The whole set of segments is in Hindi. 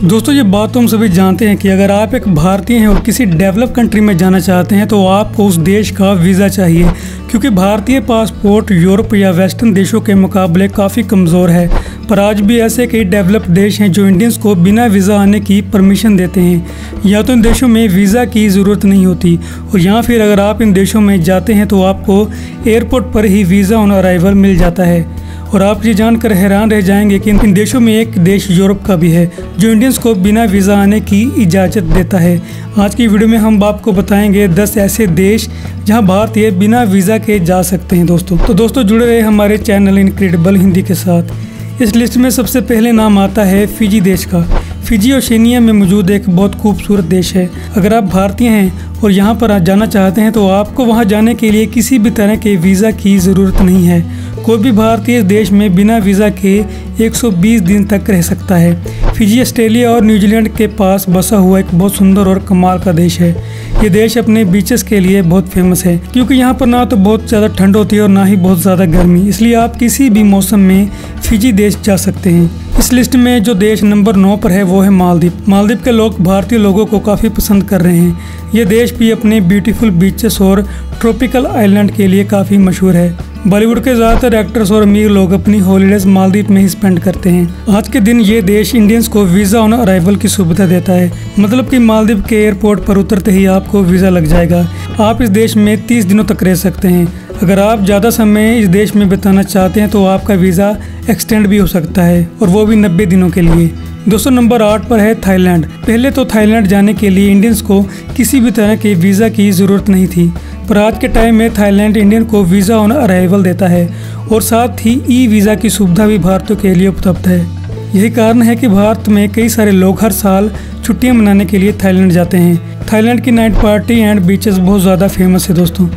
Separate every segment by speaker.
Speaker 1: दोस्तों ये बात तो हम सभी जानते हैं कि अगर आप एक भारतीय हैं और किसी डेवलप कंट्री में जाना चाहते हैं तो आपको उस देश का वीज़ा चाहिए, क्योंकि भारतीय पासपोर्ट यूरोप या वेस्टर्न देशों के मुकाबले काफ़ी कमज़ोर है। पर आज भी ऐसे कई डेवलप देश हैं जो इंडियंस को बिना वीज़ा आने की परमिशन देते हैं, या तो इन देशों में वीज़ा की ज़रूरत नहीं होती, और या फिर अगर आप इन देशों में जाते हैं तो आपको एयरपोर्ट पर ही वीज़ा ऑन अराइवल मिल जाता है। और आप ये जानकर हैरान रह जाएंगे कि इन देशों में एक देश यूरोप का भी है जो इंडियंस को बिना वीज़ा आने की इजाज़त देता है। आज की वीडियो में हम आपको बताएंगे 10 ऐसे देश जहां भारतीय बिना वीज़ा के जा सकते हैं। दोस्तों जुड़े रहे हमारे चैनल इनक्रेडिबल हिंदी के साथ। इस लिस्ट में सबसे पहले नाम आता है फिजी देश का। फिजी ओशिनिया में मौजूद एक बहुत खूबसूरत देश है। अगर आप भारतीय हैं और यहाँ पर जाना चाहते हैं तो आपको वहाँ जाने के लिए किसी भी तरह के वीज़ा की ज़रूरत नहीं है। कोई भी भारतीय देश में बिना वीज़ा के 120 दिन तक रह सकता है। फिजी ऑस्ट्रेलिया और न्यूजीलैंड के पास बसा हुआ एक बहुत सुंदर और कमाल का देश है। ये देश अपने बीचेस के लिए बहुत फेमस है, क्योंकि यहाँ पर ना तो बहुत ज़्यादा ठंड होती है और ना ही बहुत ज़्यादा गर्मी, इसलिए आप किसी भी मौसम में फिजी देश जा सकते हैं। इस लिस्ट में जो देश नंबर 9 पर है वो है मालदीव। मालदीव के लोग भारतीय लोगों को काफ़ी पसंद कर रहे हैं। ये देश भी अपने ब्यूटीफुल बीचेस और ट्रॉपिकल आइलैंड के लिए काफ़ी मशहूर है। बॉलीवुड के ज़्यादातर एक्टर्स और अमीर लोग अपनी हॉलीडेज मालदीव में ही स्पेंड करते हैं। आज के दिन ये देश इंडियंस को वीज़ा ऑन अराइवल की सुविधा देता है, मतलब कि मालदीव के एयरपोर्ट पर उतरते ही आपको वीज़ा लग जाएगा। आप इस देश में 30 दिनों तक रह सकते हैं। अगर आप ज़्यादा समय इस देश में बिताना चाहते हैं तो आपका वीज़ा एक्सटेंड भी हो सकता है, और वो भी 90 दिनों के लिए। दोस्तों नंबर 8 पर है थाईलैंड। पहले तो थाईलैंड जाने के लिए इंडियंस को किसी भी तरह के वीज़ा की ज़रूरत नहीं थी, पर आज के टाइम में थाईलैंड इंडियन को वीज़ा ऑन अराइवल देता है, और साथ ही ई वीज़ा की सुविधा भी भारतीयों के लिए उपलब्ध है। यही कारण है कि भारत में कई सारे लोग हर साल छुट्टियां मनाने के लिए थाईलैंड जाते हैं। थाईलैंड की नाइट पार्टी एंड बीचेस बहुत ज़्यादा फेमस है। दोस्तों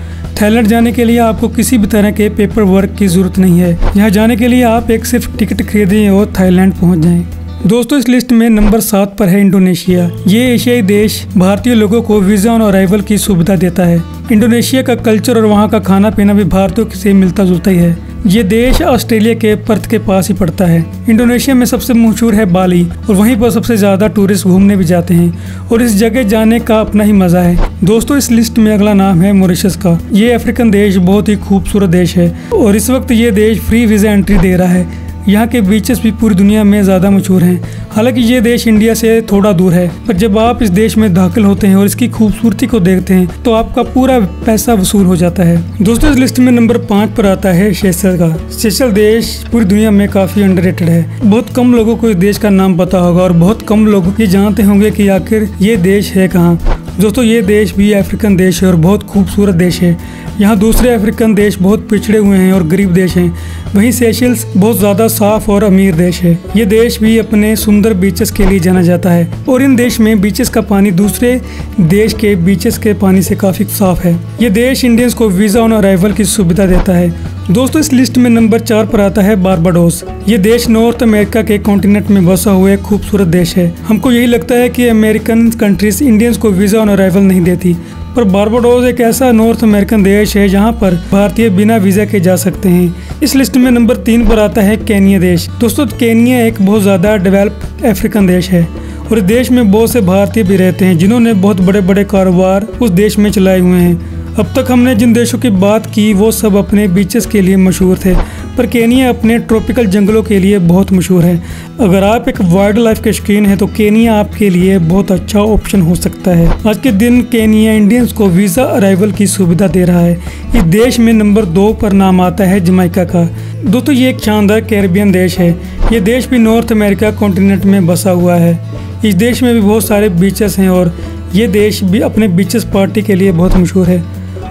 Speaker 1: थाईलैंड जाने के लिए आपको किसी भी तरह के पेपर वर्क की ज़रूरत नहीं है। यहाँ जाने के लिए आप एक सिर्फ टिकट खरीदें और थाईलैंड पहुँच जाएँ। दोस्तों इस लिस्ट में नंबर 7 पर है इंडोनेशिया। ये एशियाई देश भारतीय लोगों को वीज़ा ऑन अराइवल की सुविधा देता है। इंडोनेशिया का कल्चर और वहाँ का खाना पीना भी भारतीयों से मिलता जुलता ही है। ये देश ऑस्ट्रेलिया के पर्थ के पास ही पड़ता है। इंडोनेशिया में सबसे मशहूर है बाली, और वहीं पर सबसे ज़्यादा टूरिस्ट घूमने भी जाते हैं, और इस जगह जाने का अपना ही मज़ा है। दोस्तों इस लिस्ट में अगला नाम है मॉरिशस का। ये अफ्रीकन देश बहुत ही खूबसूरत देश है, और इस वक्त ये देश फ्री वीज़ा एंट्री दे रहा है। यहाँ के बीचेस भी पूरी दुनिया में ज़्यादा मशहूर हैं। हालांकि ये देश इंडिया से थोड़ा दूर है, पर जब आप इस देश में दाखिल होते हैं और इसकी खूबसूरती को देखते हैं तो आपका पूरा पैसा वसूल हो जाता है। दोस्तों इस लिस्ट में नंबर 5 पर आता है सेशल का। सेशल देश पूरी दुनिया में काफ़ी अंडररेटेड है। बहुत कम लोगों को इस देश का नाम पता होगा, और बहुत कम लोग ये जानते होंगे कि आखिर ये देश है कहाँ। दोस्तों ये देश भी अफ्रीकन देश है और बहुत खूबसूरत देश है। यहाँ दूसरे अफ्रीकन देश बहुत पिछड़े हुए हैं और गरीब देश हैं, वहीं सेशल्स बहुत ज़्यादा साफ और अमीर देश है। ये देश भी अपने सुंदर बीचेस के लिए जाना जाता है, और इन देश में बीचेस का पानी दूसरे देश के बीचेस के पानी से काफ़ी साफ है। ये देश इंडियंस को वीज़ा ऑन अराइवल की सुविधा देता है। दोस्तों इस लिस्ट में नंबर 4 पर आता है बारबाडोस। ये देश नॉर्थ अमेरिका के कॉन्टिनेंट में बसा हुआ एक खूबसूरत देश है। हमको यही लगता है कि अमेरिकन कंट्रीज इंडियंस को वीज़ा ऑन अराइवल नहीं देती, पर बारबाडोस एक ऐसा नॉर्थ अमेरिकन देश है जहां पर भारतीय बिना वीज़ा के जा सकते हैं। इस लिस्ट में नंबर 3 पर आता है केन्या देश। दोस्तों केन्या एक बहुत ज़्यादा डेवलप्ड अफ्रीकन देश है, और इस देश में बहुत से भारतीय भी रहते हैं जिन्होंने बहुत बड़े बड़े कारोबार उस देश में चलाए हुए हैं। अब तक हमने जिन देशों की बात की वो सब अपने बीचेस के लिए मशहूर थे, पर केन्या अपने ट्रॉपिकल जंगलों के लिए बहुत मशहूर है। अगर आप एक वाइल्ड लाइफ के शौकीन हैं तो केन्या आपके लिए बहुत अच्छा ऑप्शन हो सकता है। आज के दिन केन्या इंडियंस को वीज़ा अराइवल की सुविधा दे रहा है। इस देश में नंबर 2 पर नाम आता है जमैका का। दोस्तों ये एक शानदार कैरेबियन देश है। ये देश भी नॉर्थ अमेरिका कॉन्टिनेंट में बसा हुआ है। इस देश में भी बहुत सारे बीचेस हैं, और ये देश भी अपने बीचेस पार्टी के लिए बहुत मशहूर है।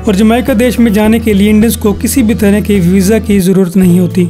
Speaker 1: और जमैका देश में जाने के लिए इंडियंस को किसी भी तरह के वीज़ा की ज़रूरत नहीं होती।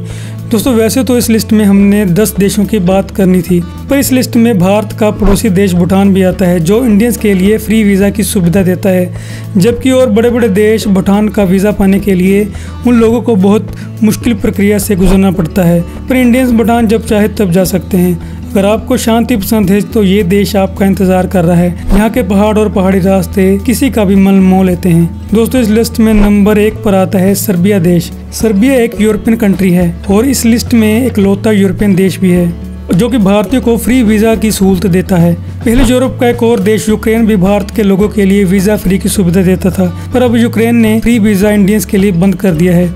Speaker 1: दोस्तों वैसे तो इस लिस्ट में हमने 10 देशों की बात करनी थी, पर इस लिस्ट में भारत का पड़ोसी देश भूटान भी आता है, जो इंडियंस के लिए फ्री वीज़ा की सुविधा देता है। जबकि और बड़े बड़े देश भूटान का वीज़ा पाने के लिए उन लोगों को बहुत मुश्किल प्रक्रिया से गुजरना पड़ता है, पर इंडियंस भूटान जब चाहे तब जा सकते हैं। अगर आपको शांति पसंद है तो ये देश आपका इंतजार कर रहा है। यहाँ के पहाड़ और पहाड़ी रास्ते किसी का भी मन मोह लेते हैं। दोस्तों इस लिस्ट में नंबर 1 पर आता है सर्बिया देश। सर्बिया एक यूरोपियन कंट्री है और इस लिस्ट में इकलौता यूरोपियन देश भी है। जो कि भारतीयों को फ्री वीज़ा की सहूलत देता है। पहले यूरोप का एक और देश यूक्रेन भी भारत के लोगों के लिए वीज़ा फ्री की सुविधा देता था, पर अब यूक्रेन ने फ्री वीज़ा इंडियंस के लिए बंद कर दिया है।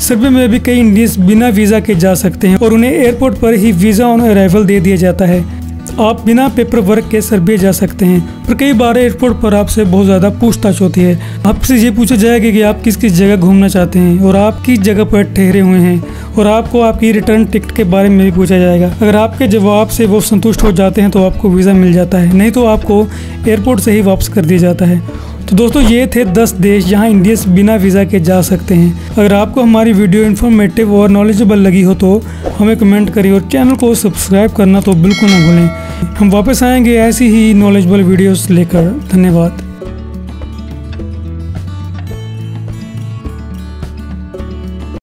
Speaker 1: सर्बिया में भी कई इंडियंस बिना वीज़ा के जा सकते हैं और उन्हें एयरपोर्ट पर ही वीज़ा ऑन अराइवल दे दिया जाता है। आप बिना पेपर वर्क के सर्बिया जा सकते हैं, पर कई बार एयरपोर्ट पर आपसे बहुत ज़्यादा पूछताछ होती है। आपसे ये पूछा जाएगा कि आप किस किस जगह घूमना चाहते हैं और आप किस जगह पर ठहरे हुए हैं, और आपको आपकी रिटर्न टिकट के बारे में भी पूछा जाएगा। अगर आपके जवाब से वो संतुष्ट हो जाते हैं तो आपको वीज़ा मिल जाता है, नहीं तो आपको एयरपोर्ट से ही वापस कर दिया जाता है। तो दोस्तों, ये थे 10 देश जहां इंडियंस बिना वीज़ा के जा सकते हैं। अगर आपको हमारी वीडियो इन्फॉर्मेटिव और नॉलेजेबल लगी हो तो हमें कमेंट करिए और चैनल को सब्सक्राइब करना तो बिल्कुल ना भूलें। हम वापस आएंगे ऐसी ही नॉलेजेबल वीडियोस लेकर। धन्यवाद।